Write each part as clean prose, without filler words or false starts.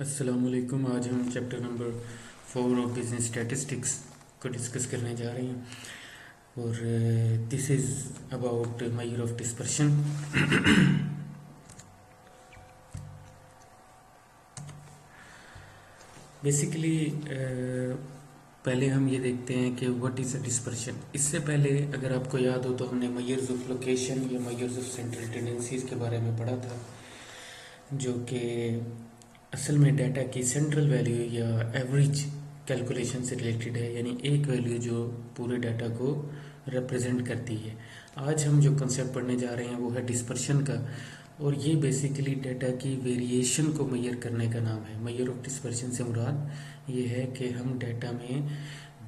अस्सलाम वालेकुम। आज हम chapter number 4 of business statistics को डिस्कस करने जा रहे हैं और this is about major of dispersion. Basically पहले हम ये देखते हैं कि व्हाट इज़ अ डिस्पर्शन। इससे पहले अगर आपको याद हो तो हमने मेजर्स ऑफ लोकेशन या मेजर्स ऑफ सेंट्रल टेंडेंसीज के बारे में पढ़ा था, जो कि असल में डाटा की सेंट्रल वैल्यू या एवरेज कैलकुलेशन से रिलेटेड है, यानी एक वैल्यू जो पूरे डाटा को रिप्रेजेंट करती है। आज हम जो कंसेप्ट पढ़ने जा रहे हैं वो है डिस्पर्शन का, और ये बेसिकली डाटा की वेरिएशन को मेजर करने का नाम है। मेजर ऑफ डिस्पर्शन से मुराद ये है कि हम डाटा में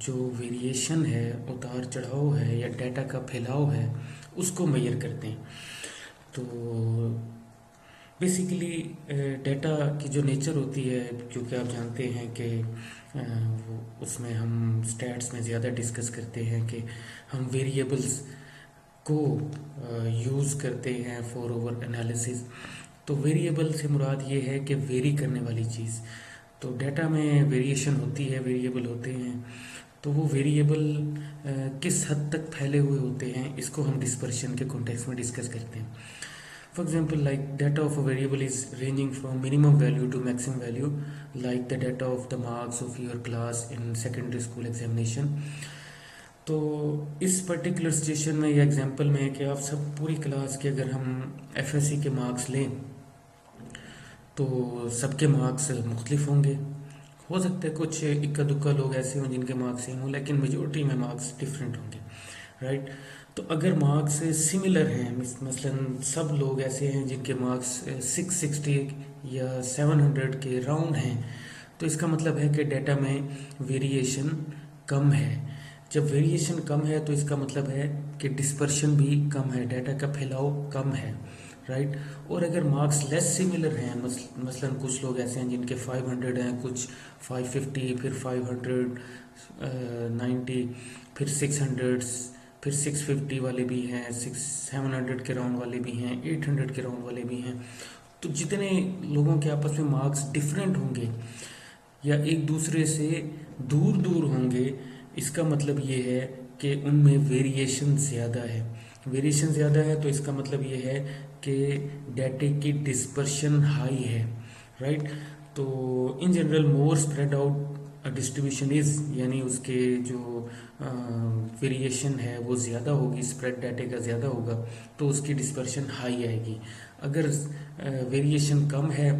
जो वेरिएशन है, उतार चढ़ाव है या डाटा का फैलाव है, उसको मेजर करते हैं। तो बेसिकली डाटा की जो नेचर होती है, क्योंकि आप जानते हैं कि उसमें हम स्टैट्स में ज़्यादा डिस्कस करते हैं कि हम वेरिएबल्स को यूज़ करते हैं फॉर ओवर एनालिसिस। तो वेरिएबल से मुराद ये है कि वेरी करने वाली चीज़। तो डाटा में वेरिएशन होती है, वेरिएबल होते हैं, तो वो वेरिएबल किस हद तक फैले हुए होते हैं, इसको हम डिस्पर्शन के कॉन्टेक्स्ट में डिस्कस करते हैं। For example, like data of a variable is ranging from minimum value to maximum value, like the data of the marks of your class in secondary school examination. तो इस particular situation में या example में है कि आप सब पूरी क्लास के अगर हम एफएससी के मार्क्स लें तो सबके मार्क्स मुख्तलिफ होंगे। हो सकता है कुछ इक्का दुक्का लोग ऐसे हों जिनके मार्क्स सेम हों, लेकिन मेजोरिटी में मार्क्स डिफरेंट होंगे, राइट। तो अगर मार्क्स सिमिलर हैं, मसलन सब लोग ऐसे हैं जिनके मार्क्स 660 या 700 के राउंड हैं, तो इसका मतलब है कि डाटा में वेरिएशन कम है। जब वेरिएशन कम है तो इसका मतलब है कि डिस्पर्शन भी कम है, डाटा का फैलाव कम है, राइट। और अगर मार्क्स लेस सिमिलर हैं, मसलन कुछ लोग ऐसे हैं जिनके 500 हैं, कुछ 550, फिर 590, फिर 600, फिर 650 वाले भी हैं, 700 के राउंड वाले भी हैं, 800 के राउंड वाले भी हैं। तो जितने लोगों के आपस में मार्क्स डिफरेंट होंगे या एक दूसरे से दूर दूर होंगे, इसका मतलब ये है कि उनमें वेरिएशन ज़्यादा है। वेरिएशन ज़्यादा है तो इसका मतलब ये है कि डाटे की डिस्पर्शन हाई है, राइट। तो in general more spread out distribution is, यानी उसके जो वेरिएशन है वो ज़्यादा होगी, स्प्रेड डाटे का ज़्यादा होगा, तो उसकी डिस्पर्शन हाई आएगी। अगर वेरिएशन कम है,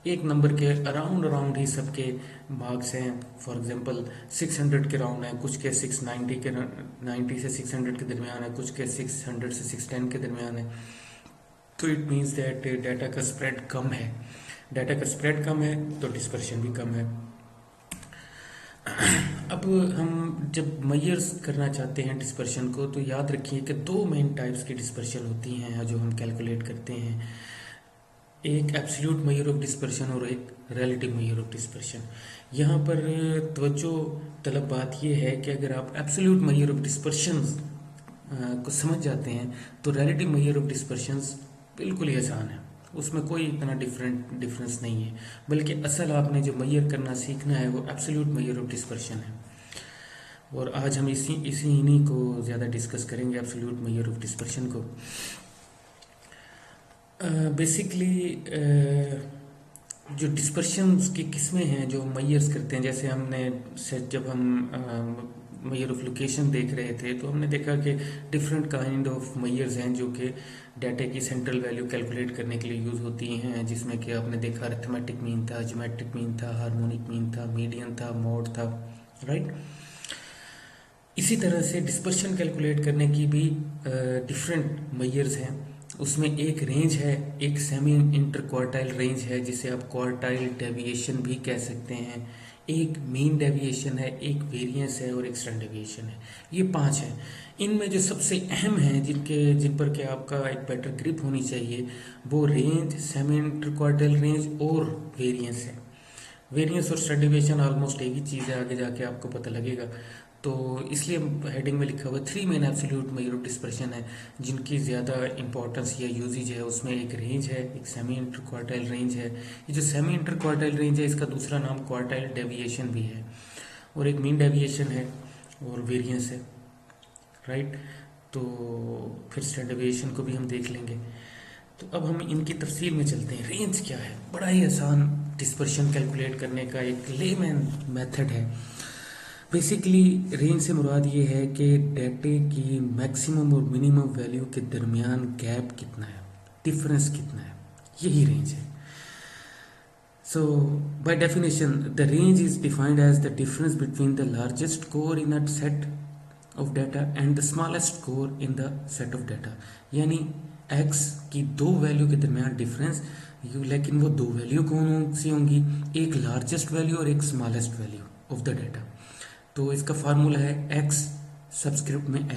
एक नंबर के अराउंड ही सबके मार्क्स हैं, फॉर एग्जांपल 600 के राउंड हैं, कुछ के 690 के 90 से 600 के दरमियान है, कुछ के 600 से 610 के दरमियान है, तो इट मीन्स दैट डाटा का स्प्रेड कम है। डाटा का स्प्रेड कम है तो डिस्पर्शन भी कम है। अब हम जब मेजर्स करना चाहते हैं डिस्पर्शन को, तो याद रखिए कि दो मेन टाइप्स की डिस्पर्शन होती हैं जो हम कैलकुलेट करते हैं। एक एब्सोल्यूट मेजर ऑफ डिस्पर्शन और एक रिलेटिव मेजर ऑफ डिस्पर्शन। यहाँ पर तवज्जो तलब बात यह है कि अगर आप एब्सोल्यूट मेजर ऑफ डिस्पर्शन को समझ जाते हैं तो रिलेटिव मेजर ऑफ डिस्पर्शन बिल्कुल ही आसान है, उसमें कोई इतना डिफरेंस नहीं है, बल्कि असल आपने जो मेजर करना सीखना है वो एब्सोल्यूट मेजर ऑफ डिस्पर्शन है। और आज हम इन्हीं को ज़्यादा डिस्कस करेंगे, एब्सोल्यूट मेजर ऑफ डिस्पर्शन को। बेसिकली जो डिस्पर्शन की किस्में हैं जो मेजर्स करते हैं, जैसे हमने जब हम मेजर ऑफ लोकेशन देख रहे थे तो हमने देखा कि डिफरेंट काइंड ऑफ मेजर्स हैं जो कि डाटा की सेंट्रल वैल्यू कैलकुलेट करने के लिए यूज़ होती हैं, जिसमें कि आपने देखा अरिथमेटिक मीन था, ज्योमेट्रिक मीन था, हार्मोनिक मीन था, मीडियन था, मोड था, राइट। इसी तरह से डिस्पर्शन कैलकुलेट करने की भी डिफरेंट मेजर्स हैं। उसमें एक रेंज है, एक सेमी इंटर क्वार्टाइल रेंज है जिसे आप क्वार्टाइल डेविएशन भी कह सकते हैं, एक मीन डेविएशन है, एक वेरिएंस है और एक स्टैंडर्ड डेविएशन है। ये 5 हैं। इनमें जो सबसे अहम हैं, जिन पर के आपका एक बेटर ग्रिप होनी चाहिए, वो range, semi inter quartile range और वेरिएंस है। वेरिएंस और स्टैंडर्ड डेविएशन ऑलमोस्ट एक ही चीज़ है, आगे जाके आपको पता लगेगा। तो तो इसलिए हेडिंग में लिखा हुआ 3 main absolute major of dispersion है जिनकी ज़्यादा इंपॉर्टेंस या यूजेज है। उसमें एक रेंज है, एक सेमी इंटर क्वार्टाइल रेंज है। ये जो सेमी इंटर क्वार्टाइल रेंज है इसका दूसरा नाम क्वार्टाइल डेविएशन भी है, और एक मीन डेविएशन है और वेरिएंस है, राइट। तो फिर स्टैंडर्ड डेविएशन को भी हम देख लेंगे। तो अब हम इनकी तफसील में चलते हैं। रेंज क्या है? बड़ा ही आसान डिस्पर्शन कैलकुलेट करने का एक लेमैन मेथड है। बेसिकली रेंज से मुराद ये है कि डेटे की मैक्सिमम और मिनिमम वैल्यू के दरमियान गैप कितना है, डिफरेंस कितना है, यही रेंज है। So, by definition, the range is defined as the difference between the largest core in a set of data and the smallest core in the set of data. यानी x की दो value के दरमियान difference, लेकिन वो दो value कौन सी होंगी? एक लार्जेस्ट वैल्यू और एक smallest value of the data. तो इसका फार्मूला है x सबस्क्रिप्ट में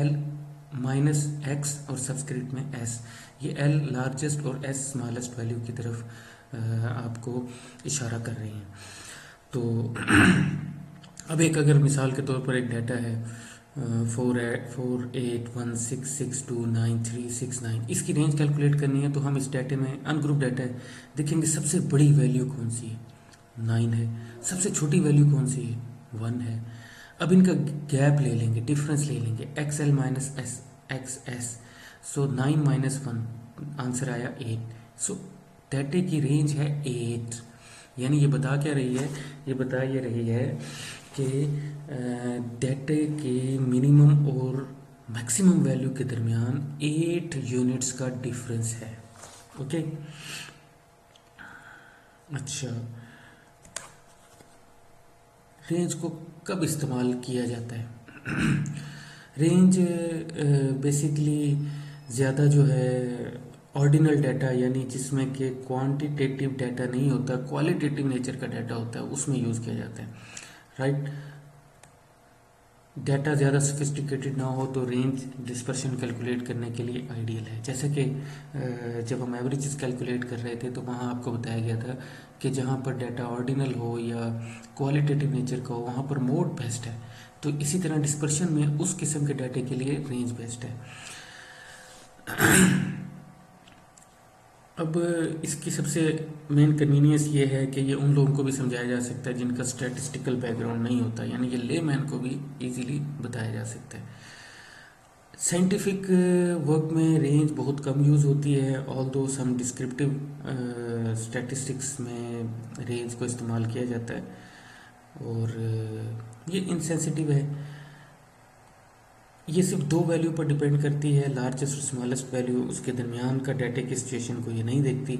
l माइनस x और सबस्क्रिप्ट में s। ये l लार्जेस्ट और s स्मॉलेस्ट वैल्यू की तरफ आपको इशारा कर रही हैं। तो अब एक अगर मिसाल के तौर पर एक डाटा है 4816629369, इसकी रेंज कैलकुलेट करनी है। तो हम इस डाटे में अनग्रुप डाटा है, देखेंगे सबसे बड़ी वैल्यू कौन सी है, 9 है। सबसे छोटी वैल्यू कौन सी है, 1 है। अब इनका गैप ले लेंगे, डिफरेंस ले लेंगे, XL माइनस XS। सो 9 माइनस 1 आंसर आया 8। सो डाटे की रेंज है 8। यानी ये बता क्या रही है? ये बता ये रही है कि डाटे के मिनिमम और मैक्सिमम वैल्यू के दरमियान 8 यूनिट्स का डिफरेंस है। ओके, अच्छा, रेंज को कब इस्तेमाल किया जाता है? रेंज बेसिकली ज़्यादा जो है ऑर्डिनल डाटा, यानी जिसमें कि क्वांटिटेटिव डाटा नहीं होता, क्वालिटेटिव नेचर का डाटा होता है, उसमें यूज़ किया जाता है, राइट। डाटा ज़्यादा सोफिस्टिकेटेड ना हो तो रेंज डिस्पर्शन कैलकुलेट करने के लिए आइडियल है। जैसे कि जब हम एवरेजेस कैलकुलेट कर रहे थे तो वहाँ आपको बताया गया था कि जहाँ पर डाटा ऑर्डिनल हो या क्वालिटेटिव नेचर का हो वहाँ पर मोड बेस्ट है। तो इसी तरह डिस्पर्शन में उस किस्म के डाटे के लिए रेंज बेस्ट है। अब इसकी सबसे मेन कन्वीनियंस ये है कि ये उन लोगों को भी समझाया जा सकता है जिनका स्टैटिस्टिकल बैकग्राउंड नहीं होता, यानी कि लेमैन को भी इजीली बताया जा सकता है। साइंटिफिक वर्क में रेंज बहुत कम यूज़ होती है, ऑल्दो सम डिस्क्रिप्टिव स्टैटिस्टिक्स में रेंज को इस्तेमाल किया जाता है, और ये इनसेंसिटिव है। ये सिर्फ दो वैल्यू पर डिपेंड करती है, लार्जेस्ट और स्मॉलेस्ट वैल्यू, उसके दरमियान का डाटा की सिचुएशन को ये नहीं देखती।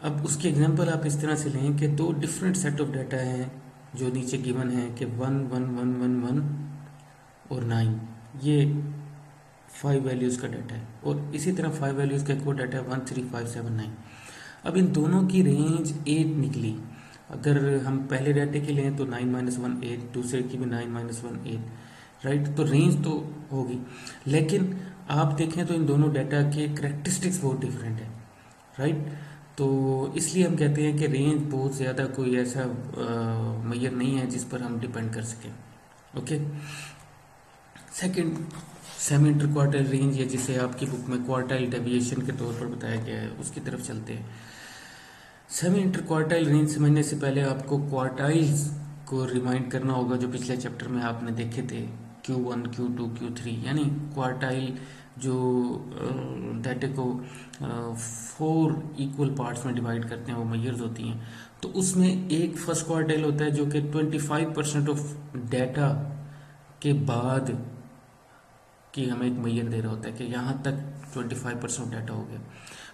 अब उसकी एग्जांपल आप इस तरह से लें कि दो डिफरेंट सेट ऑफ डाटा हैं जो नीचे गिवन है कि 11111 और 9, ये 5 वैल्यूज़ का डाटा है, और इसी तरह 5 वैल्यूज़ का एक और डाटा है 13579। अब इन दोनों की रेंज 8 निकली। अगर हम पहले डाटे की लें तो 9 माइनस 1 8, दूसरे की भी 9 माइनस 1 8, राइट। तो रेंज तो होगी, लेकिन आप देखें तो इन दोनों डाटा के करेक्टरिस्टिक्स बहुत डिफरेंट है, राइट। तो इसलिए हम कहते हैं कि रेंज बहुत ज़्यादा कोई ऐसा मेजर नहीं है जिस पर हम डिपेंड कर सकें। Okay, second, semi inter quartile range, या जिसे आपकी बुक में क्वार्टाइल डेविएशन के तौर पर बताया गया है, उसकी तरफ चलते हैं। सेमी इंटर क्वार्टाइल रेंज समझने से पहले आपको क्वार्टाइल्स को रिमाइंड करना होगा जो पिछले चैप्टर में आपने देखे थे, Q1, Q2, Q3, यानी क्वार्टाइल जो डाटे को 4 इक्वल पार्ट्स में डिवाइड करते हैं, वो मेजर्स होती हैं। तो उसमें एक फर्स्ट क्वार्टाइल होता है जो कि 25% ऑफ डाटा के बाद कि हमें एक मेजर दे रहा होता है कि यहाँ तक 25% डाटा हो गया।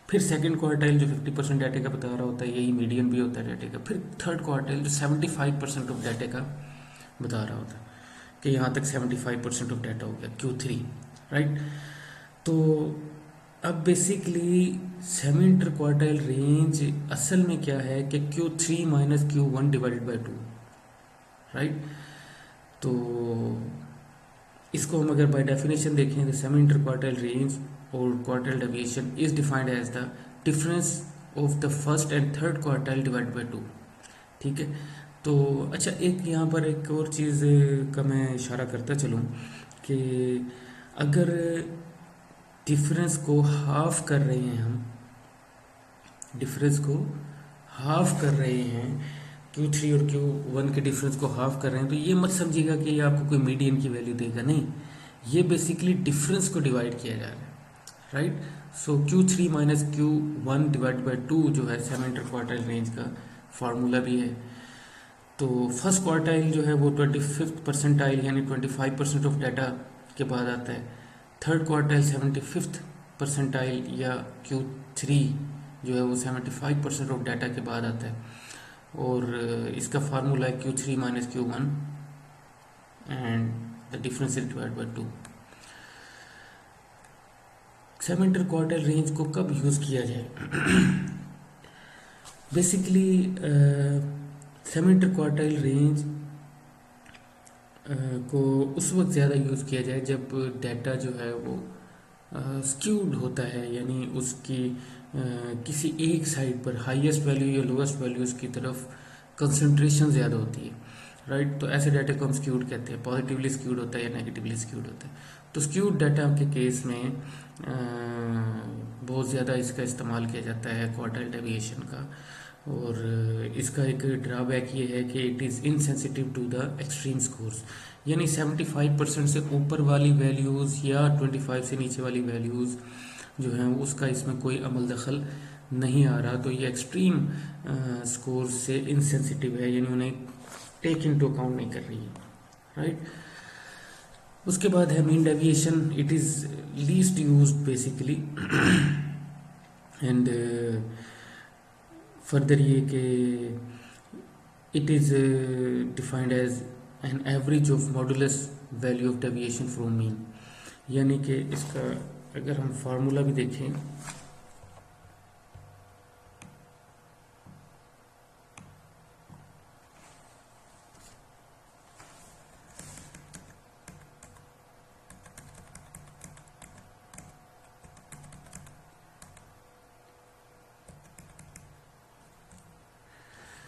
फिर सेकंड क्वार्टाइल जो 50% डाटे का बता रहा होता है, यही मीडियन भी होता है डाटे का। फिर थर्ड क्वार्टाइल जो 75% ऑफ डाटे का बता रहा होता है कि यहाँ तक 75% ऑफ डाटा हो गया, Q3, राइट। तो अब basically semi inter quartile range असल में क्या है कि Q3 minus Q1 divided by 2, right. तो इसको हम अगर बाय डेफिनेशन देखें तो सेमी इंटर क्वार्टाइल रेंज और quartile deviation is defined as the difference of the first and third quartile divide by 2, ठीक है। तो अच्छा, एक यहाँ पर एक और चीज़ का मैं इशारा करता चलूँ कि अगर डिफरेंस को हाफ कर रहे हैं हम, डिफरेंस को हाफ कर रहे हैं, Q3 और Q1 के डिफरेंस को हाफ कर रहे हैं, तो ये मत समझिएगा कि ये आपको कोई मीडियन की वैल्यू देगा, नहीं, ये बेसिकली डिफरेंस को डिवाइड किया जा रहा है, right. So Q3 minus Q1 divide by 2 जो है 7 इंटर क्वार्टाइल रेंज का फार्मूला भी है। तो फर्स्ट क्वार्टाइल जो है वो 25th परसेंटाइल यानी 25% ऑफ डाटा के बाद आता है। थर्ड क्वार्टाइल 75th परसेंटाइल या Q3 जो है वो 75% ऑफ डाटा के बाद आता है, और इसका फार्मूला है Q3 minus Q1 and the difference is divide by 2। Seven inter quartile range को कब यूज़ किया जाए? Basically seven inter quartile range को उस वक्त ज़्यादा यूज़ किया जाए जब डाटा जो है वो स्क्यूड होता है, यानी उसकी किसी एक साइड पर हाईएस्ट वैल्यू या लोएस्ट वैल्यूज़ की तरफ कंसंट्रेशन ज़्यादा होती है, राइट। तो ऐसे डाटा को हम स्क्यूड कहते हैं, पॉजिटिवली स्क्यूड होता है या नेगेटिवली स्क्यूड होता है। तो स्क्यूड डाटा के केस में बहुत ज़्यादा इसका इस्तेमाल किया जाता है क्वार्टाइल डेविएशन का, और इसका एक ड्रॉबैक ये है कि it is insensitive to the extreme scores, यानी 75% से ऊपर वाली वैल्यूज़ या 25 से नीचे वाली वैल्यूज़ जो हैं उसका इसमें कोई अमल दखल नहीं आ रहा। तो ये एक्सट्रीम स्कोर से इनसेंसिटिव है, यानी उन्हें टेक इन टू अकाउंट नहीं कर रही है, राइट। उसके बाद है mean deviation, it is least used basically and further ये कि it is defined as an average of modulus value of deviation from mean, यानी कि इसका अगर हम फार्मूला भी देखें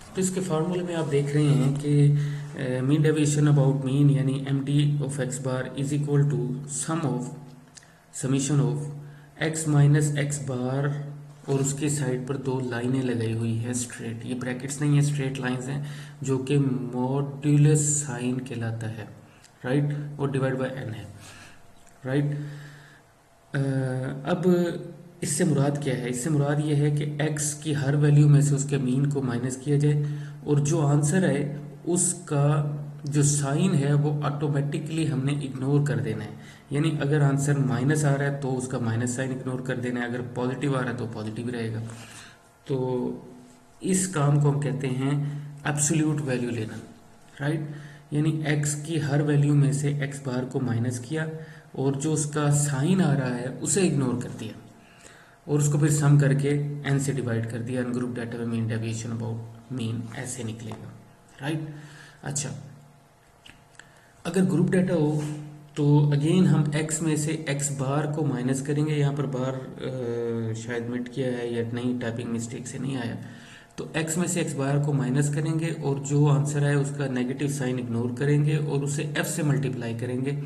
तो इसके फार्मूले में आप देख रहे हैं कि मीन डेविएशन अबाउट मीन यानी M T of X bar is equal to sum of summation of X minus X bar, और उसके साइड पर दो लाइनें लगाई हुई है स्ट्रेट, ये ब्रैकेट्स नहीं है, स्ट्रेट लाइंस हैं, जो कि मॉड्यूलस साइन कहलाता है, राइट, और डिवाइड बाय एन है, राइट। अब इससे मुराद क्या है? इससे मुराद ये है कि x की हर वैल्यू में से उसके मीन को माइनस किया जाए, और जो आंसर है उसका जो साइन है वो ऑटोमेटिकली हमने इग्नोर कर देना है, यानी अगर आंसर माइनस आ रहा है तो उसका माइनस साइन इग्नोर कर देना है, अगर पॉजिटिव आ रहा है तो पॉजिटिव रहेगा। तो इस काम को हम कहते हैं एब्सोल्यूट वैल्यू लेना, राइट, यानी x की हर वैल्यू में से x बार को माइनस किया और जो उसका साइन आ रहा है उसे इग्नोर कर दिया, और उसको फिर सम करके n से डिवाइड कर दिया, अनग्रुप डाटा में मीन डेविएशन अबाउट मीन ऐसे निकलेगा, राइट। अच्छा, अगर ग्रुप डाटा हो तो अगेन हम x में से x बार को माइनस करेंगे, यहाँ पर बार शायद मिट किया है या नहीं, टाइपिंग मिस्टेक से नहीं आया, तो x में से x बार को माइनस करेंगे और जो आंसर है उसका नेगेटिव साइन इग्नोर करेंगे और उसे f से मल्टीप्लाई करेंगे,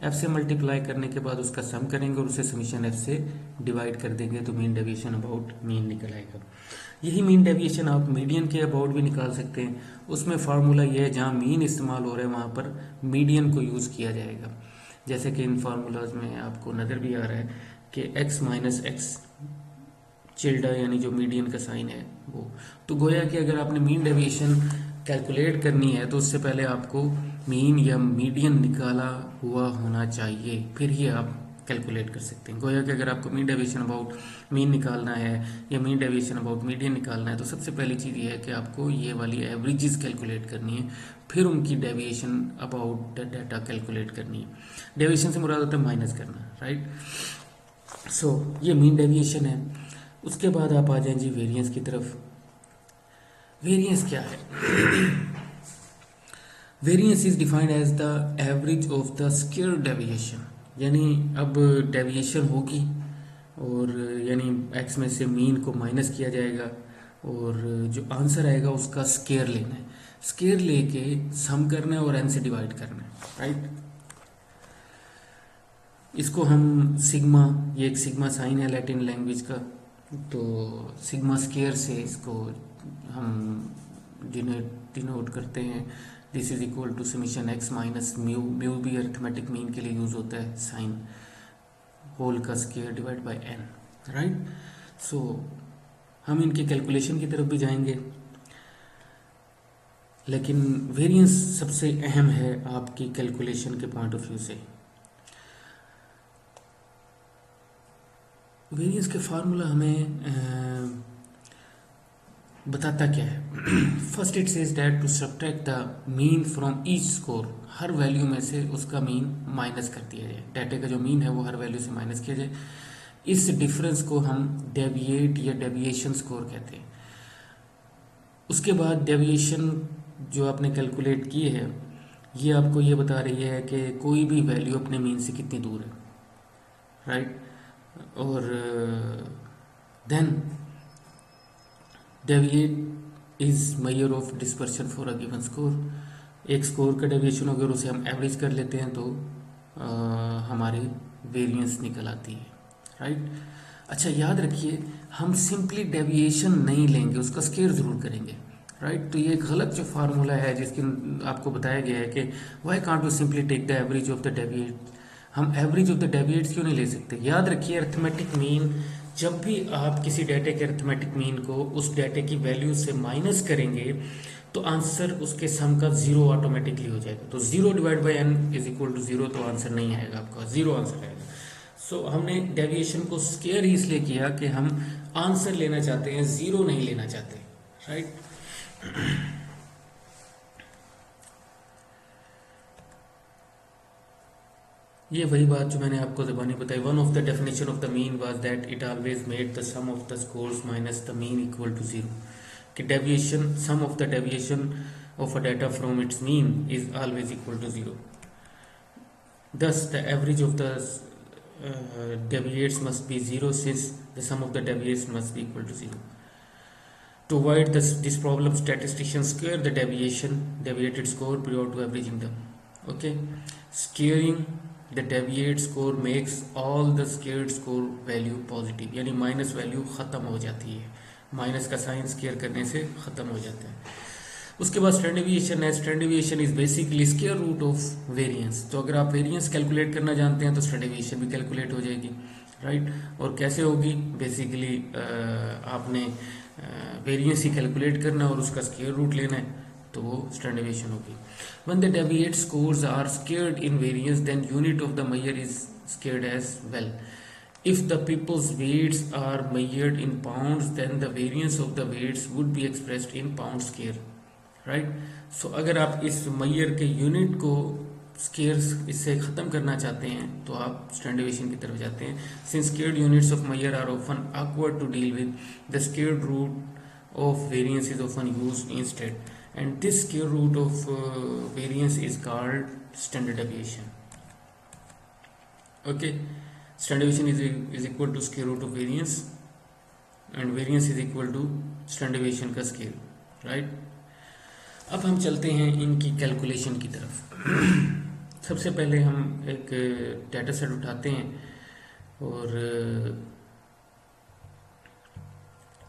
f से मल्टीप्लाई करने के बाद उसका सम करेंगे और उसे समीशन f से डिवाइड कर देंगे, तो मीन डेविएशन अबाउट मीन निकल आएगा। यही मीन डेविएशन आप मीडियन के अबाउट भी निकाल सकते हैं, उसमें फार्मूला ये है जहाँ मीन इस्तेमाल हो रहा है वहाँ पर मीडियन को यूज़ किया जाएगा, जैसे कि इन फार्मूलाज में आपको नज़र भी आ रहा है कि x माइनस एक्स चिल्डा यानी जो मीडियन का साइन है वो, तो गोया कि अगर आपने मीन डेविएशन कैलकुलेट करनी है तो उससे पहले आपको मीन या मीडियन निकाला हुआ होना चाहिए, फिर ही आप कैलकुलेट कर सकते हैं। गोया कि अगर आपको मीन डेविएशन अबाउट मीन निकालना है या मीन डेविएशन अबाउट मीडियन निकालना है तो सबसे पहली चीज़ ये है कि आपको ये वाली एवरेजेस कैलकुलेट करनी है, फिर उनकी डेविएशन अबाउट डाटा कैलकुलेट करनी है। डेविएशन से मुराद होता है माइनस करना, राइट। सो ये मीन डेविएशन है। उसके बाद आप आ जाएं जी वेरिएंस की तरफ। वेरिएंस क्या है? Variance is defined as the average of the square deviation, यानी अब डेविएशन होगी और यानी x में से मीन को माइनस किया जाएगा और जो आंसर आएगा उसका स्क्वायर लेना है। स्केयर लेके सम करना है और n से डिवाइड करना है, राइट। इसको हम सिग्मा, ये एक सिग्मा साइन है लैटिन लैंग्वेज का, तो सिग्मा स्केयर से इसको हम डिनोट करते हैं। This is equal to summation x minus mu, mu भी अर्थमेटिक मीन के लिए यूज होता है, साइन होल का square divide by n, right. So हम इनकी कैलकुलेशन की तरफ भी जाएंगे, लेकिन वेरिएंस सबसे अहम है आपकी कैलकुलेशन के पॉइंट ऑफ व्यू से। वेरिएंस के फार्मूला हमें बताता क्या है। First it says that to subtract the mean from each score, हर वैल्यू में से उसका मीन माइनस कर दिया जाए, डाटा का जो मीन है वो हर वैल्यू से माइनस किया जाए। इस डिफरेंस को हम डेविएट या डेविएशन स्कोर कहते हैं। उसके बाद डेविएशन जो आपने कैलकुलेट की है, ये आपको ये बता रही है कि कोई भी वैल्यू अपने मीन से कितनी दूर है, राइट। और then deviate is measure of dispersion for a given score. एक स्कोर का डेविएशन अगर उसे हम एवरेज कर लेते हैं तो हमारी वेरिएंस निकल आती है, राइट। अच्छा याद रखिए, हम सिंपली डेविएशन नहीं लेंगे, उसका स्केयर ज़रूर करेंगे, राइट। तो ये एक गलत जो फार्मूला है जिसकी आपको बताया गया है कि why can't we simply take the average of the deviate, हम एवरेज ऑफ द डेविएट्स क्यों नहीं ले सकते। याद रखिए अरिथमेटिक मीन, जब भी आप किसी डाटे के अरिथमेटिक मीन को उस डाटे की वैल्यू से माइनस करेंगे तो आंसर उसके सम का जीरो ऑटोमेटिकली हो जाएगा। तो zero divide by n is equal to zero, तो आंसर नहीं आएगा आपका, जीरो आंसर आएगा। सो हमने डेविएशन को स्केयर ही इसलिए किया कि हम आंसर लेना चाहते हैं, जीरो नहीं लेना चाहते, राइट। ये वही बात जो मैंने आपको ज़बानी बताई। One of the definition of the mean was that it always made the sum of the scores minus the mean equal to zero, कि deviation, sum of the deviation of a data from its mean is always equal to zero. Thus, the average of the deviates must be 0 since the sum of the deviates must be equal to 0. To avoid this problem, statisticians square the deviated score prior to averaging them. Okay, squaring the deviate score makes all the squared score value positive, यानी minus value ख़त्म हो जाती है, minus का sine square करने से ख़त्म हो जाता है। उसके बाद स्टैंडर्ड डेविएशन है। Standard deviation is basically square root of variance. तो अगर आप वेरिएंस कैलकुलेट करना जानते हैं तो स्टैंडर्ड डेविएशन भी कैलकुलेट हो जाएगी, राइट। और कैसे होगी, बेसिकली आपने वेरिएंस ही कैलकुलेट करना और उसका स्क्वायर रूट लेना है, तो वो स्टैंडर्ड डेविएशन होगी। When the deviate scores are squared in variance then unit of the measure is squared as well. If the people's weights are measured in pounds, then the variance of the weights would be expressed in pound square, right. So अगर आप इस मैयर के unit को scares इससे ख़त्म करना चाहते हैं तो आप स्टैंडर्ड डेविएशन की तरफ जाते हैं। Since squared units of measure are often awkward to deal with, the squared root of variance is often used instead, and this square root of variance is called standard deviation. Okay, standard deviation is equal to square root of variance and variance is equal to standard deviation का square, right. अब हम चलते हैं इनकी calculation की तरफ। सबसे पहले हम एक डाटा सेट उठाते हैं और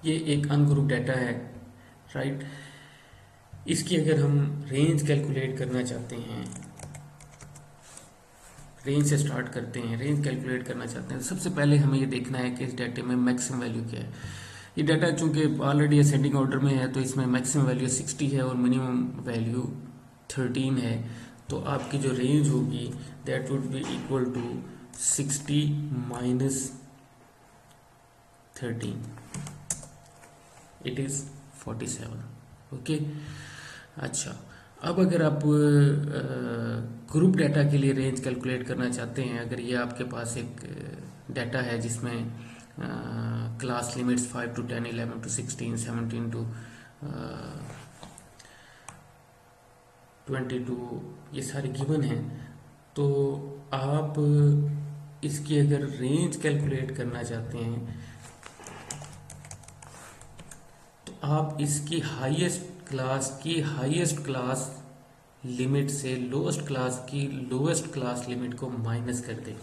ये एक अनग्रुप डाटा है, राइट। इसकी अगर हम रेंज कैलकुलेट करना चाहते हैं, रेंज से स्टार्ट करते हैं, रेंज कैलकुलेट करना चाहते हैं, तो सबसे पहले हमें ये देखना है कि इस डाटे में मैक्सिमम वैल्यू क्या है। ये डाटा चूंकि ऑलरेडी असेंडिंग ऑर्डर में है तो इसमें मैक्सिमम वैल्यू 60 है और मिनिमम वैल्यू 13 है। तो आपकी जो रेंज होगी that would be equal to 60 minus 13, it is 47। Okay, अच्छा अब अगर आप ग्रुप डाटा के लिए रेंज कैलकुलेट करना चाहते हैं, अगर ये आपके पास एक डाटा है जिसमें class limits 5 to 10, 11 to 16, 17 to 22 ये सारे गिवन हैं, तो आप इसकी अगर रेंज कैलकुलेट करना चाहते हैं तो आप इसकी हाईएस्ट क्लास की हाईएस्ट क्लास लिमिट से लोएस्ट क्लास की लोएस्ट क्लास लिमिट को माइनस कर दें,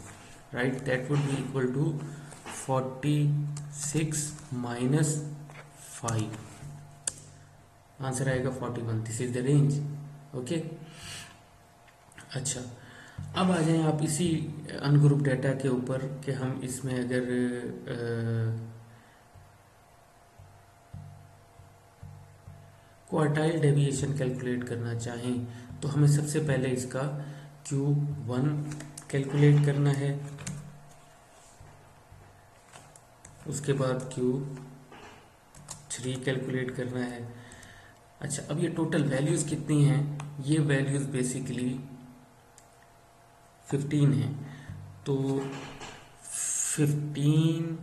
right. That would be equal to 46 minus 5, answer आएगा 41। This is the range. Okay, अच्छा, अब आ जाएं आप इसी अनग्रुप डाटा के ऊपर कि हम इसमें अगर क्वार्टाइल डेविएशन कैलकुलेट करना चाहें तो हमें सबसे पहले इसका Q1 कैलकुलेट करना है, उसके बाद Q3 कैलकुलेट करना है। अच्छा, अब ये टोटल वैल्यूज़ कितनी हैं? ये वैल्यूज़ बेसिकली 15 हैं, तो 15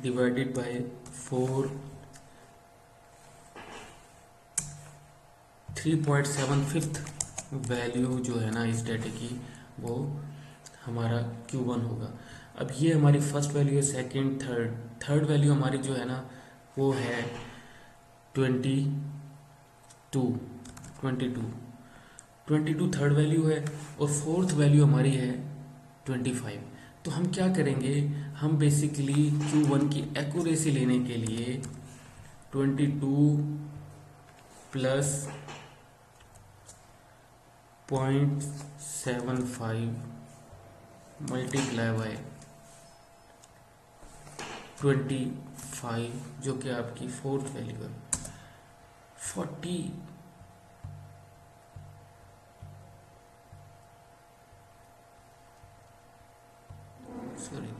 डिवाइडेड बाय 4, 3.75 वैल्यू जो है ना इस डाटे की, वो हमारा Q1 होगा। अब ये हमारी फर्स्ट वैल्यू है, सेकंड, थर्ड वैल्यू हमारी जो है ना वो है 22 थर्ड वैल्यू है, और फोर्थ वैल्यू हमारी है 25। तो हम क्या करेंगे, हम बेसिकली Q1 की एक्यूरेसी लेने के लिए 22 प्लस 0.75 मल्टीप्लाई बाय 25, जो कि आपकी फोर्थ वैल्यू है 40। सॉरी,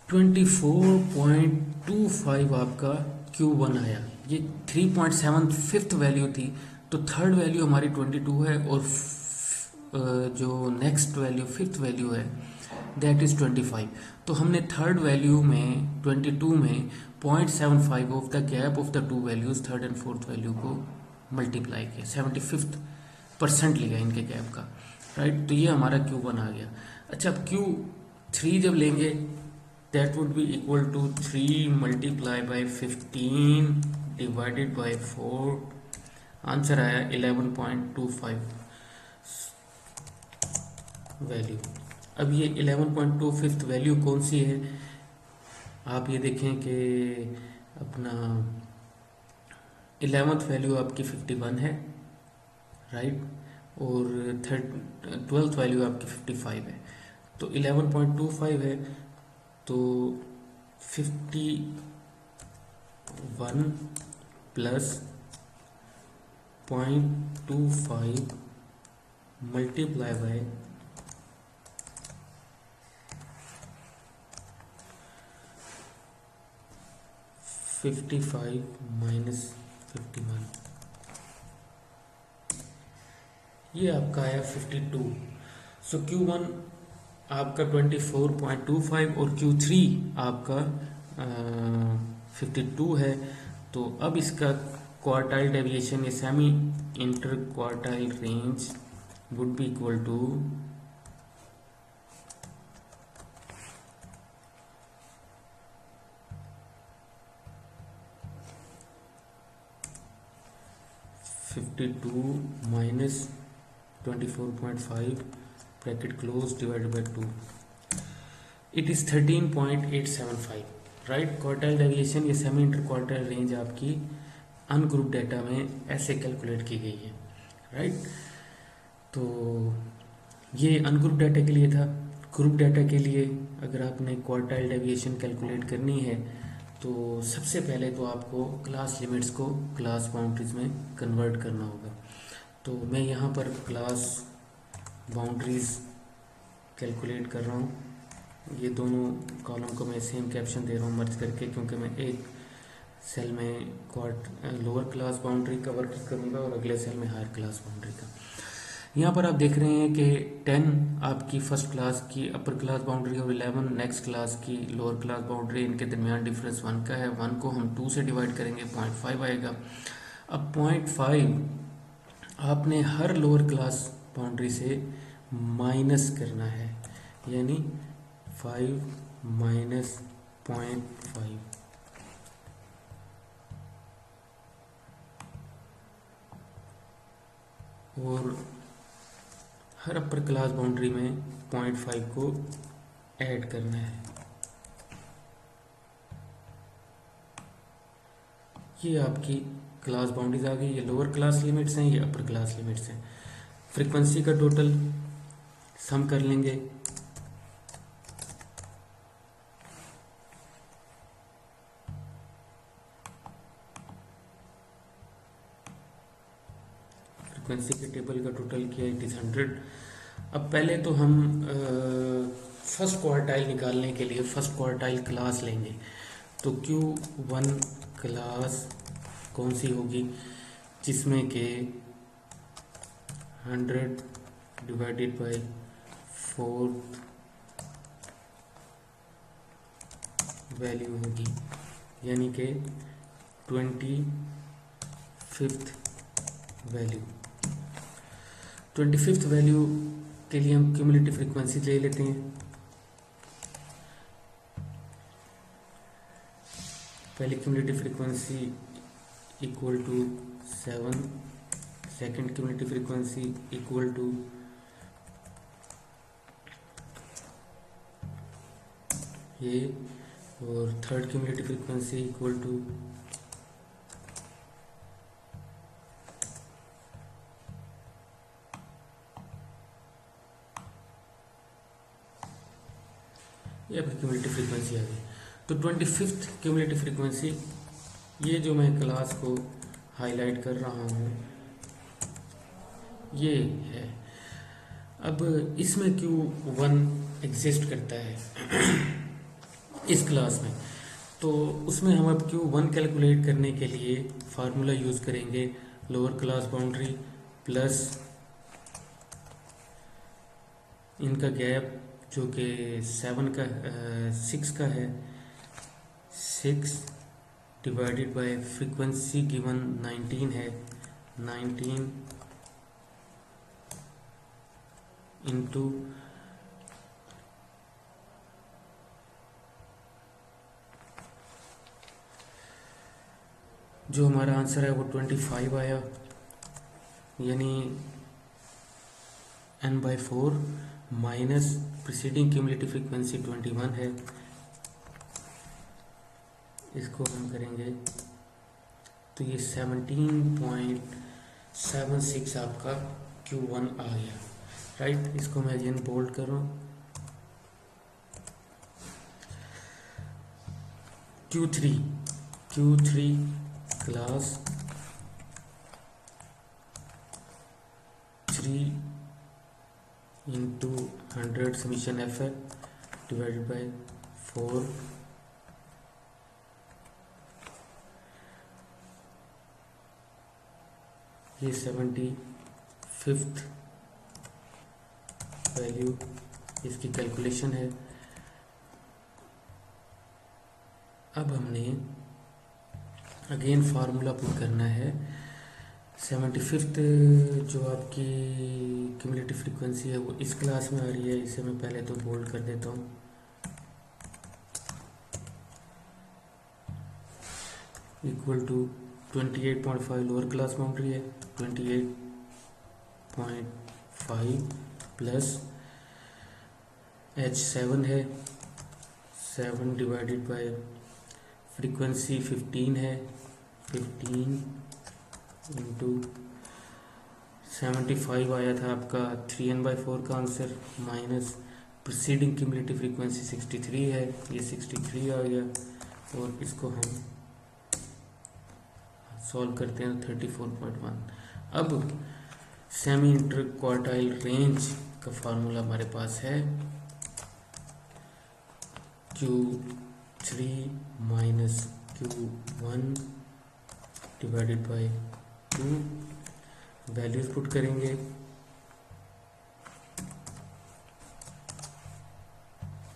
24.25 आपका Q1 आया। ये 3.75 वैल्यू थी, तो थर्ड वैल्यू हमारी 22 है, और जो नेक्स्ट वैल्यू फिफ्थ वैल्यू है दैट इज़ 25। तो हमने थर्ड वैल्यू में 22 में 0.75 of the gap of the two values third and fourth value को मल्टीप्लाई किया, 75% लिया इनके गैप का, राइट। तो ये हमारा Q1 आ गया। अच्छा, अब Q3 जब लेंगे that would be equal to 3 multiply by 15 divided by 4, answer आया 11.25 वैल्यू। अब ये 11.25 वैल्यू कौन सी है? आप ये देखें कि अपना 11th वैल्यू आपकी 51 है, राइट, और 12th वैल्यू आपकी 55 है। तो 11.25 है, तो 51 प्लस 0.25 मल्टीप्लाई बाय 55 माइनस 51, ये आपका आया 52। सो Q1 आपका 24.25 और Q3 आपका 52 है। तो अब इसका क्वार्टाइल डेविएशन या semi inter quartile range would be equal to 52 minus 24.5 bracket close divided by 2, it is 13.875, right. Quartile deviation या सेमी इंटर क्वार्टाइल रेंज आपकी अनग्रुप डाटा में ऐसे कैलकुलेट की गई है, राइट। तो ये अनग्रुप डाटा के लिए था। ग्रुप डाटा के लिए अगर आपने क्वार्टाइल डेविएशन कैलकुलेट करनी है तो सबसे पहले तो आपको क्लास लिमिट्स को क्लास बाउंड्रीज में कन्वर्ट करना होगा। तो मैं यहाँ पर क्लास बाउंड्रीज कैलकुलेट कर रहा हूँ। ये दोनों कॉलम को मैं सेम कैप्शन दे रहा हूँ मर्ज करके, क्योंकि मैं एक सेल में लोअर क्लास बाउंड्री का वर्क करूँगा और अगले सेल में हायर क्लास बाउंड्री का। यहाँ पर आप देख रहे हैं कि 10 आपकी फर्स्ट क्लास की अपर क्लास बाउंड्री और 11 नेक्स्ट क्लास की लोअर क्लास बाउंड्री, इनके दरमियान डिफरेंस 1 का है। 1 को हम 2 से डिवाइड करेंगे, 0.5 आएगा। अब 0.5 आपने हर लोअर क्लास बाउंड्री से माइनस करना है, यानी 5 माइनस 0.5। और हर अपर क्लास बाउंड्री में 0.5 को ऐड करना है। ये आपकी क्लास बाउंड्रीज आ गई। ये लोअर क्लास लिमिट्स हैं, ये अपर क्लास लिमिट्स हैं। फ्रीक्वेंसी का टोटल सम कर लेंगे। फ्रीक्वेंसी के टेबल का टोटल किया, इट इज़ 100। अब पहले तो हम फर्स्ट क्वार्टाइल निकालने के लिए फर्स्ट क्वार्टाइल क्लास लेंगे। तो Q1 क्लास कौन सी होगी, जिसमें के 100 डिवाइडेड बाय 4 वैल्यू होगी, यानी कि 25th वैल्यू। 25th वैल्यू के लिए हम क्यूमुलेटिव फ्रीक्वेंसी ले लेते हैं। पहले cumulative frequency equal to 7, second cumulative frequency equal to ये, और third cumulative frequency equal to ये आपकी क्यूमुलेटिव फ्रीक्वेंसी आ गई। तो 25th क्यूमुलेटिव फ्रीक्वेंसी, ये जो मैं क्लास को हाईलाइट कर रहा हूँ ये है। अब इसमें Q1 एग्जिस्ट करता है इस क्लास में। तो उसमें हम अब Q1 कैलकुलेट करने के लिए फार्मूला यूज़ करेंगे, लोअर क्लास बाउंड्री प्लस इनका गैप जो कि 6 का है, 6 डिवाइडेड बाय फ्रीक्वेंसी गिवन 19 है, 19 इंटू जो हमारा आंसर है वो 25 आया, यानी n/4 minus preceding cumulative frequency 21 है। इसको हम करेंगे तो ये 17.76 आपका Q1 आ गया, राइट। इसको मैं अगेन बोल्ड कर रहा हूँ। Q3 class 3 into 100 summation F है डिवाइडेड बाय 4, ये 75th वैल्यू इसकी कैलकुलेशन है। अब हमने अगेन फार्मूला पुट करना है। 75th जो आपकी क्यूमुलेटिव फ्रीक्वेंसी है वो इस क्लास में आ रही है, इसे मैं पहले तो बोल्ड कर देता हूँ। Equal to 28.5 lower class boundary है, 28.5 प्लस H7 है, 7 डिवाइडेड बाय फ्रीक्वेंसी 15 है, 15 इंटू 75 आया था आपका 3n/4 का answer, minus preceding cumulative frequency 63 है, ये 63 आ गया। और इसको हम सॉल्व करते हैं 34.1। अब सेमी इंटर क्वार्टाइल रेंज का फार्मूला हमारे पास है Q3 minus Q1 divided by 2। Values put करेंगे।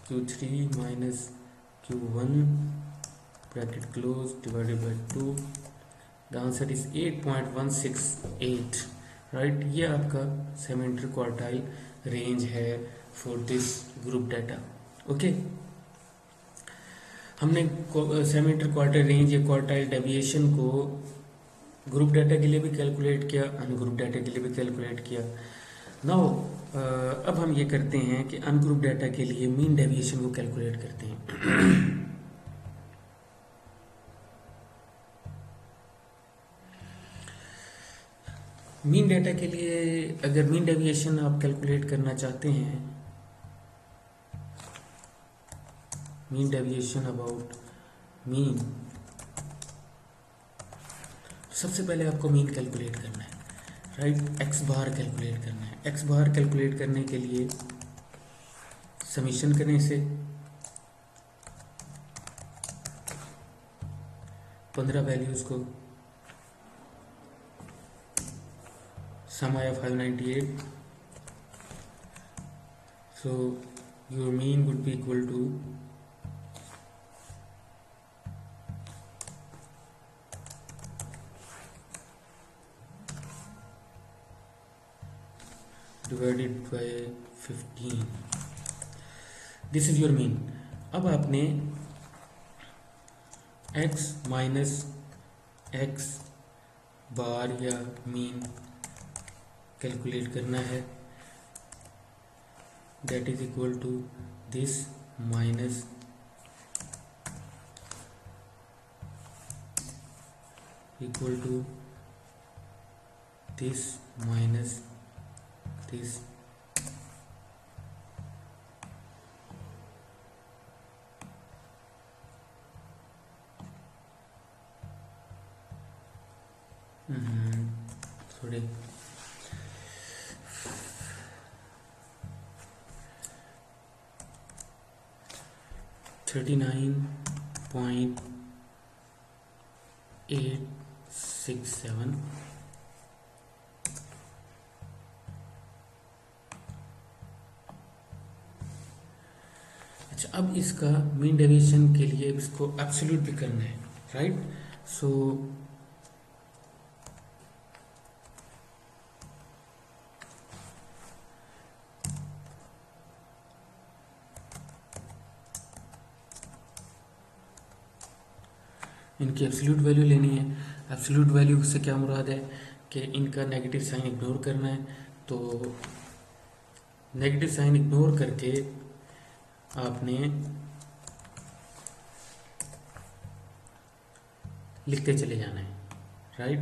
Q3 minus Q1 bracket close divided by 2। The answer is 8.168, right. ये आपका सेमी इंटर क्वार्टाइल रेंज है for this group data. Okay, हमने semi quarter range या quartile deviation को group data के लिए भी कैलकुलेट किया, अनग्रुप डाटा के लिए भी कैलकुलेट किया। नाउ अब हम ये करते हैं कि अनग्रुप डाटा के लिए मीन डेविएशन को कैलकुलेट करते हैं। मीन डाटा के लिए अगर मीन डेविएशन आप कैलकुलेट करना चाहते हैं, मीन डेविएशन अबाउट मीन, सबसे पहले आपको मीन कैलकुलेट करना है, राइट। एक्स बार कैलकुलेट करना है। एक्स बार कैलकुलेट करने के लिए समीशन करें इसे 15 वैल्यूज को, सम आया 598, so your mean would be equal to divided by 15, this is your mean। अब आपने x माइनस एक्स बार या मीन कैलकुलेट करना है, that is equal to this minus equal to this minus this, sorry, 39.867। अच्छा, अब इसका मीन डेविएशन के लिए इसको एब्सोल्यूट भी करना है, राइट। सो इनकी एब्सोल्यूट वैल्यू लेनी है। एब्सोल्यूट वैल्यू से क्या मुराद है कि इनका नेगेटिव साइन इग्नोर करना है। तो नेगेटिव साइन इग्नोर करके आपने लिखते चले जाना है, राइट।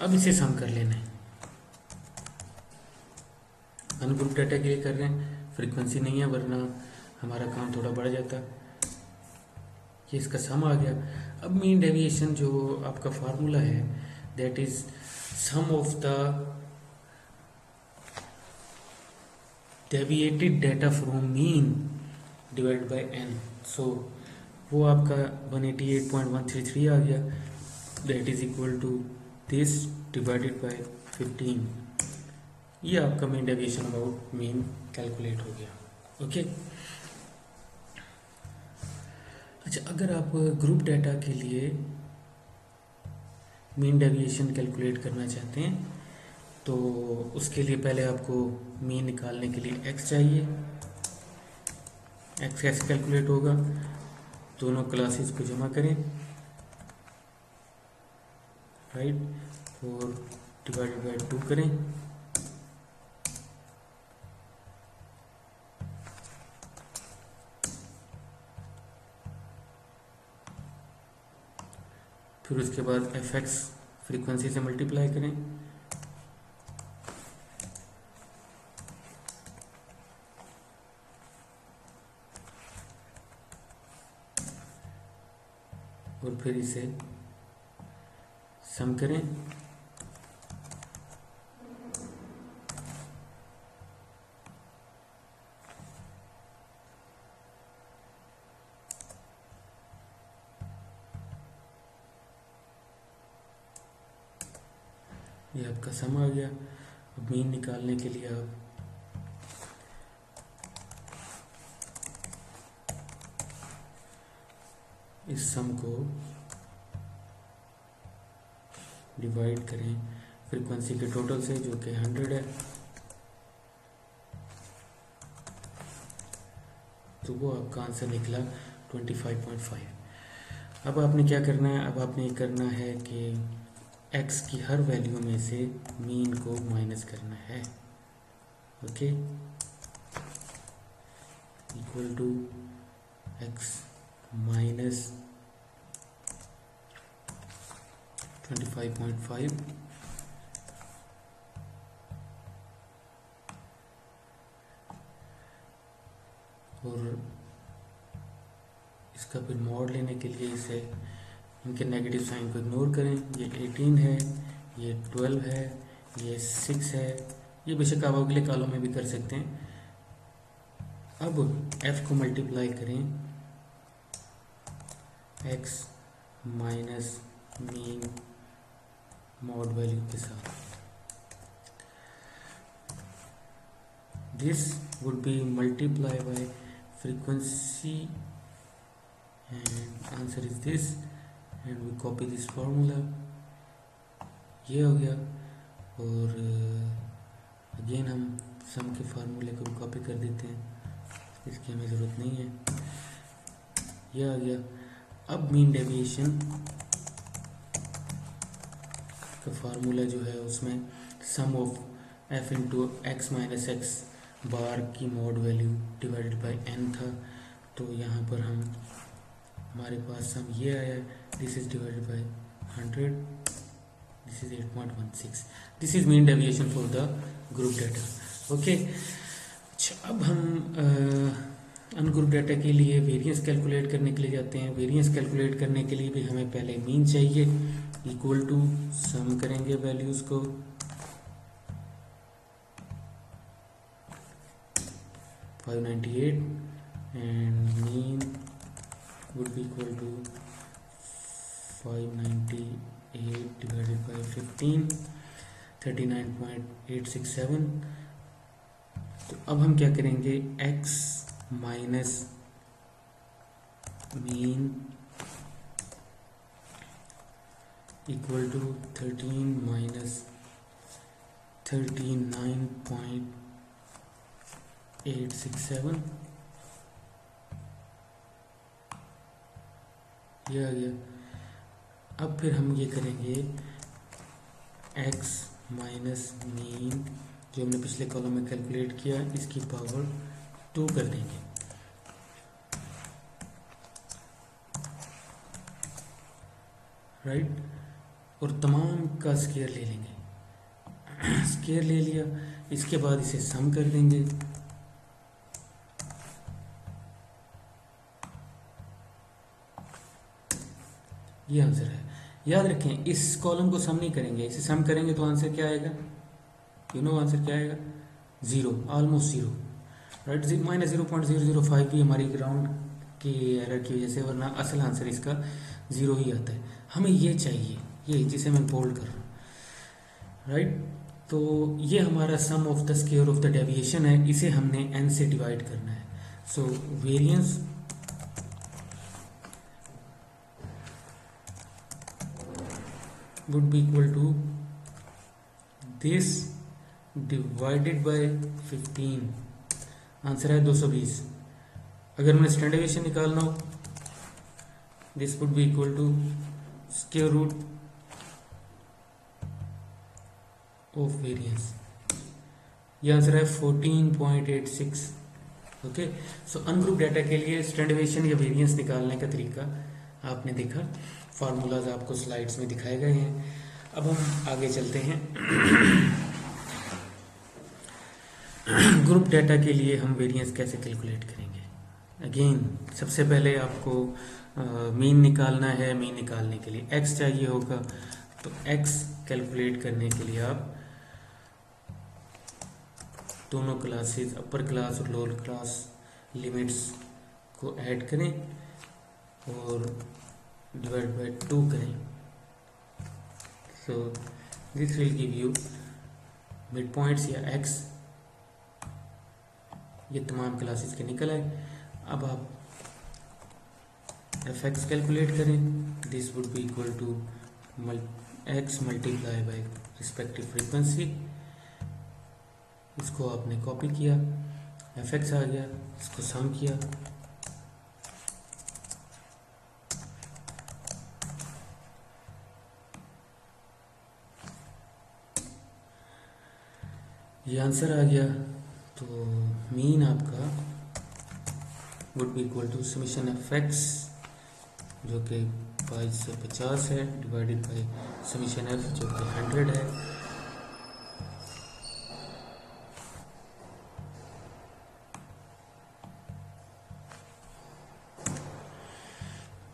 अब इसे सम कर लेना है। अनग्रुप डाटा के लिए कर रहे हैं, फ्रीक्वेंसी नहीं है, वरना हमारा काम थोड़ा बढ़ जाता। ये इसका सम आ गया। अब मीन डेविएशन जो आपका फार्मूला है, that is sum of the deviated data from mean divide by N. So वो आपका 188.133 आ गया, that is equal to this divided by 15। ये आपका mean deviation about mean calculate हो गया। ओके। अच्छा, अगर आप ग्रुप डाटा के लिए मीन डेविएशन कैलकुलेट करना चाहते हैं तो उसके लिए पहले आपको मीन निकालने के लिए एक्स चाहिए। एक्स कैसे कैलकुलेट होगा, दोनों क्लासेस को जमा करें, राइट, 4 डिवाइडेड बाय 2 करें, फिर उसके बाद एफ एक्स फ्रीक्वेंसी से मल्टीप्लाई करें, और फिर इसे सम करें। ये आपका सम आ गया। अब मीन निकालने के लिए आप इस सम को डिवाइड करें फ्रीक्वेंसी के टोटल से, जो कि 100 है, तो वो आपका आंसर निकला 25.5। अब आपने क्या करना है, अब आपने करना है कि x की हर वैल्यू में से मीन को माइनस करना है। Okay, equal to x minus 25.5 और इसका फिर मॉड लेने के लिए इसे इनके नेगेटिव साइन को इग्नोर करें। ये 18 है, ये 12 है, ये 6 है, ये बेशक आप अगले कॉलम में भी कर सकते हैं। अब f को मल्टीप्लाई करें x minus mean mod value के साथ। This would B multiply by frequency and answer is this and we copy this formula। ये हो गया और अगेन हम सम के फार्मूले को भी कॉपी कर देते हैं, इसकी हमें ज़रूरत नहीं है। ये आ गया। अब मीन डेविएशन का फार्मूला जो है उसमें sum of F into X minus X bar की mod value divided by N था, तो यहाँ पर हमारे पास सम ये आया, this is divided by 100, this is 8.16। This is mean deviation for the group data. Okay, अच्छा, अब हम अनग्रुप डाटा के लिए वेरिएंस कैलकुलेट करने के लिए जाते हैं। वेरिएंस कैलकुलेट करने के लिए भी हमें पहले मीन चाहिए, इक्वल टू सम करेंगे वैल्यूज को, and mean would be equal to 598 divided by 15, 39.867। तो अब हम क्या करेंगे, x minus mean equal to 13 minus 39.867, ये आ गया। अब फिर हम ये करेंगे x माइनस मीन जो हमने पिछले कॉलम में कैलकुलेट किया, इसकी पावर 2 कर देंगे। राइट, और तमाम का स्केयर ले लेंगे। स्केयर ले लिया, इसके बाद इसे सम कर देंगे। ये आंसर है। याद रखें, इस कॉलम को सम नहीं करेंगे, इसे सम करेंगे तो आंसर क्या आएगा, यू नो आंसर क्या आएगा, 0, ऑलमोस्ट 0। राइट, माइनस 0.005 भी हमारी ग्राउंड की एरर की वजह से, वरना असल आंसर इसका 0 ही आता है। हमें ये चाहिए, ये जिसे मैं बोल्ड कर रहा हूँ। राइट, तो ये हमारा sum of the square of the deviation है, इसे हमने n से डिवाइड करना है। So variance would be equal to this divided by 15। Answer है 220। अगर मैंने स्टैंडर्ड डेविएशन निकालना हो, this would be equal to square root of variance. ये आंसर है 14.86। ओके, सो अनग्रुप डाटा के लिए स्टैंडर्ड डेविएशन या वेरिएंस निकालने का तरीका आपने देखा, फार्मूलाज आपको स्लाइड्स में दिखाए गए हैं। अब हम आगे चलते हैं। ग्रुप डाटा के लिए हम वेरिएंस कैसे कैलकुलेट करेंगे। अगेन सबसे पहले आपको मीन निकालना है। मीन निकालने के लिए x चाहिए होगा, तो x कैलकुलेट करने के लिए आप दोनों क्लासेस, अपर क्लास और लोअर क्लास लिमिट्स को ऐड करें और डिवाइड बाय 2 करें। So this will give you mid points या x। ये तमाम क्लासेस के निकल आए। अब आप एफ एक्स कैलकुलेट करें, this would be equal to X multiply by respective frequency. इसको आपने कॉपी किया, एफ एक्स आ गया, इसको सम किया, ये आंसर आ गया। तो मीन आपका would be equal to summation F X जो कि 22 से 50 है डिवाइडेड बाई समीशन एफ जो कि 100 है।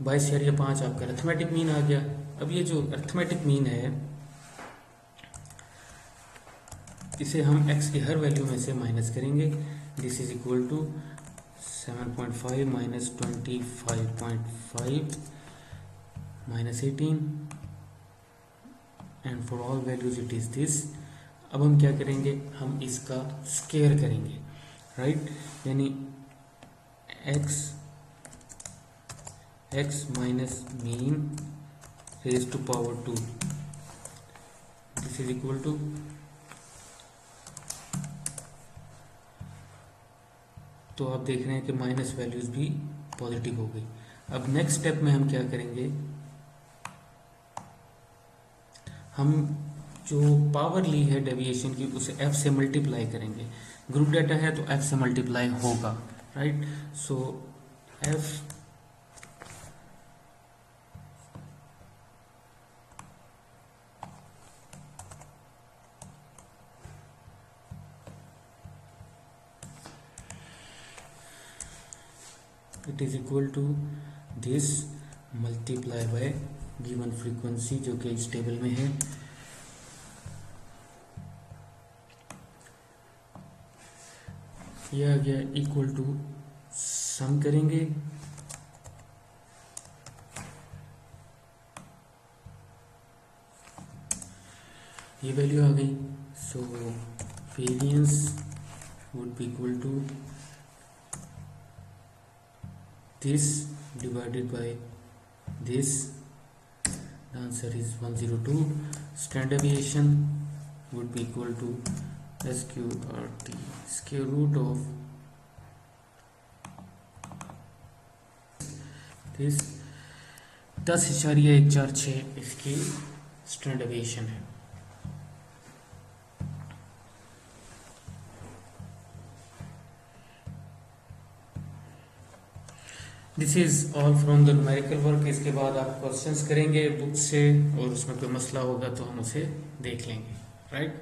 बाईस या 5 आपका अर्थमेटिक मीन आ गया। अब ये जो अर्थमेटिक मीन है इसे हम x की हर वैल्यू में से माइनस करेंगे। This is equal to 7.5 minus 25.5 minus 18 and for all values it is this. अब हम क्या करेंगे, हम इसका स्केयर करेंगे, राइट, यानी x minus mean raise to power 2 this is equal to, तो आप देख रहे हैं कि माइनस वैल्यूज भी पॉजिटिव हो गई। अब नेक्स्ट स्टेप में हम क्या करेंगे, हम जो पावर ली है डेविएशन की उसे f से मल्टीप्लाई करेंगे। ग्रुप डाटा है तो f से मल्टीप्लाई होगा, right. So f it is equal to this multiply by given frequency जो कि इस टेबल में है। यह आ गया इक्वल टू, सम करेंगे, ये वैल्यू आ गई। So variance would be equal to this divided by this, the answer is 102. Standard deviation would be equal to SQRT square root of this 10.146 इसकी स्टैंडर्ड डेविएशन है। This is all from the numerical work. इसके बाद आप questions करेंगे book से और उसमें कोई मसला होगा तो हम उसे देख लेंगे, राइट।